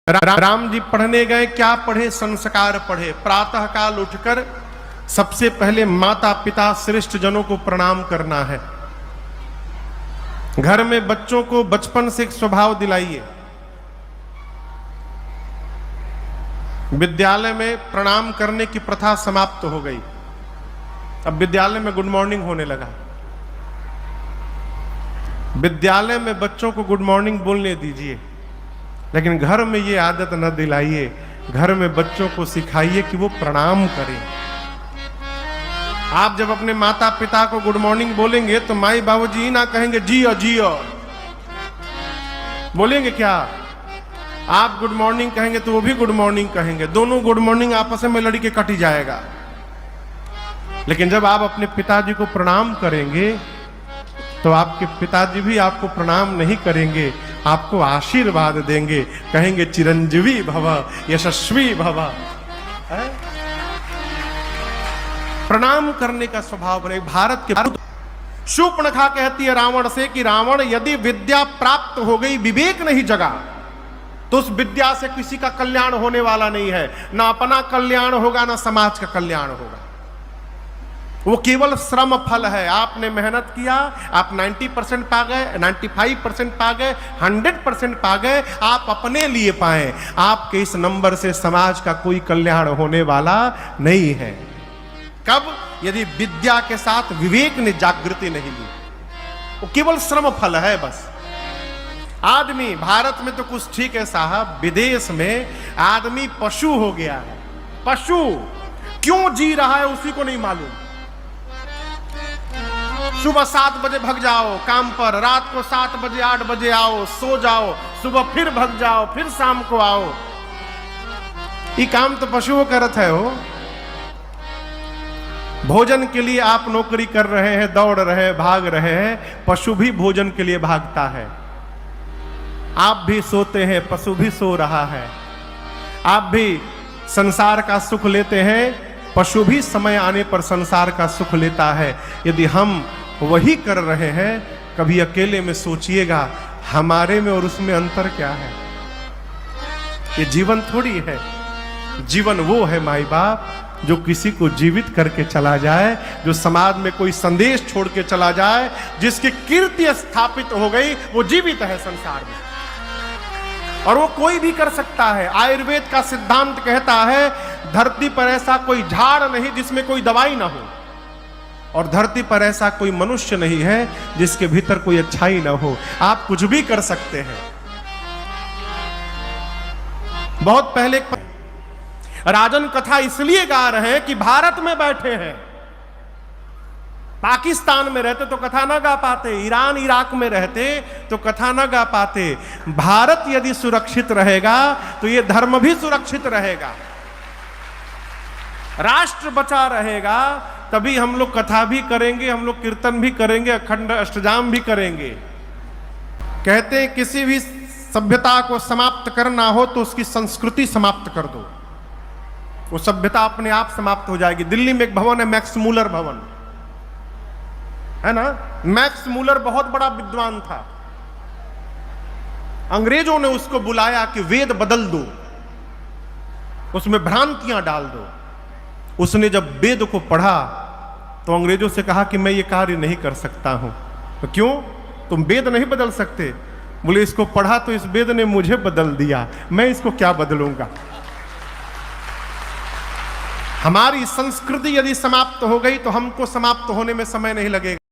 राम जी पढ़ने गए, क्या पढ़े? संस्कार पढ़े। प्रातः काल उठकर सबसे पहले माता पिता श्रेष्ठ जनों को प्रणाम करना है। घर में बच्चों को बचपन से एक स्वभाव दिलाइए। विद्यालय में प्रणाम करने की प्रथा समाप्त हो गई। अब विद्यालय में गुड मॉर्निंग होने लगा। विद्यालय में बच्चों को गुड मॉर्निंग बोलने दीजिए, लेकिन घर में ये आदत न दिलाइए। घर में बच्चों को सिखाइए कि वो प्रणाम करें। आप जब अपने माता पिता को गुड मॉर्निंग बोलेंगे तो माई बाबूजी ना कहेंगे जियो जियो, बोलेंगे क्या? आप गुड मॉर्निंग कहेंगे तो वो भी गुड मॉर्निंग कहेंगे। दोनों गुड मॉर्निंग आपस में लड़ के कट ही जाएगा। लेकिन जब आप अपने पिताजी को प्रणाम करेंगे तो आपके पिताजी भी आपको प्रणाम नहीं करेंगे, आपको आशीर्वाद देंगे, कहेंगे चिरंजीवी भव, यशस्वी भव। प्रणाम करने का स्वभाव बने। भारत के शूर्पणखा कहती है रावण से कि रावण, यदि विद्या प्राप्त हो गई, विवेक नहीं जगा, तो उस विद्या से किसी का कल्याण होने वाला नहीं है। ना अपना कल्याण होगा, ना समाज का कल्याण होगा। वो केवल श्रम फल है। आपने मेहनत किया, आप 90% पा गए, 95% पा गए, 100% पा गए, आप अपने लिए पाए। आपके इस नंबर से समाज का कोई कल्याण होने वाला नहीं है। कब? यदि विद्या के साथ विवेक ने जागृति नहीं ली। वो केवल श्रम फल है बस। आदमी भारत में तो कुछ ठीक है साहब, विदेश में आदमी पशु हो गया है। पशु क्यों जी रहा है उसी को नहीं मालूम। सुबह 7 बजे भग जाओ काम पर, रात को 7 बजे 8 बजे आओ, सो जाओ, सुबह फिर भग जाओ, फिर शाम को आओ। ये काम तो पशुओं करत है। हो भोजन के लिए आप नौकरी कर रहे हैं, दौड़ रहे हैं, भाग रहे हैं। पशु भी भोजन के लिए भागता है। आप भी सोते हैं, पशु भी सो रहा है। आप भी संसार का सुख लेते हैं, पशु भी समय आने पर संसार का सुख लेता है। यदि हम वही कर रहे हैं, कभी अकेले में सोचिएगा हमारे में और उसमें अंतर क्या है। ये जीवन थोड़ी है। जीवन वो है माई बाप जो किसी को जीवित करके चला जाए, जो समाज में कोई संदेश छोड़ के चला जाए, जिसकी कीर्ति स्थापित हो गई, वो जीवित है संसार में। और वो कोई भी कर सकता है। आयुर्वेद का सिद्धांत कहता है धरती पर ऐसा कोई झाड़ नहीं जिसमें कोई दवाई ना हो, और धरती पर ऐसा कोई मनुष्य नहीं है जिसके भीतर कोई अच्छाई ना हो। आप कुछ भी कर सकते हैं। बहुत पहले राजन कथा इसलिए गा रहे हैं कि भारत में बैठे हैं। पाकिस्तान में रहते तो कथा ना गा पाते, ईरान इराक में रहते तो कथा ना गा पाते। भारत यदि सुरक्षित रहेगा तो ये धर्म भी सुरक्षित रहेगा, राष्ट्र बचा रहेगा। तभी हम लोग कथा भी करेंगे, हम लोग कीर्तन भी करेंगे, अखंड अष्टजाम भी करेंगे। कहते हैं किसी भी सभ्यता को समाप्त करना हो तो उसकी संस्कृति समाप्त कर दो, वो सभ्यता अपने आप समाप्त हो जाएगी। दिल्ली में एक भवन है, मैक्स मूलर भवन है ना। मैक्स मूलर बहुत बड़ा विद्वान था। अंग्रेजों ने उसको बुलाया कि वेद बदल दो, उसमें भ्रांतियां डाल दो। उसने जब वेद को पढ़ा तो अंग्रेजों से कहा कि मैं ये कार्य नहीं कर सकता हूं। तो क्यों? तुम वेद नहीं बदल सकते? बोले इसको पढ़ा तो इस वेद ने मुझे बदल दिया, मैं इसको क्या बदलूंगा। हमारी संस्कृति यदि समाप्त हो गई तो हमको समाप्त होने में समय नहीं लगेगा।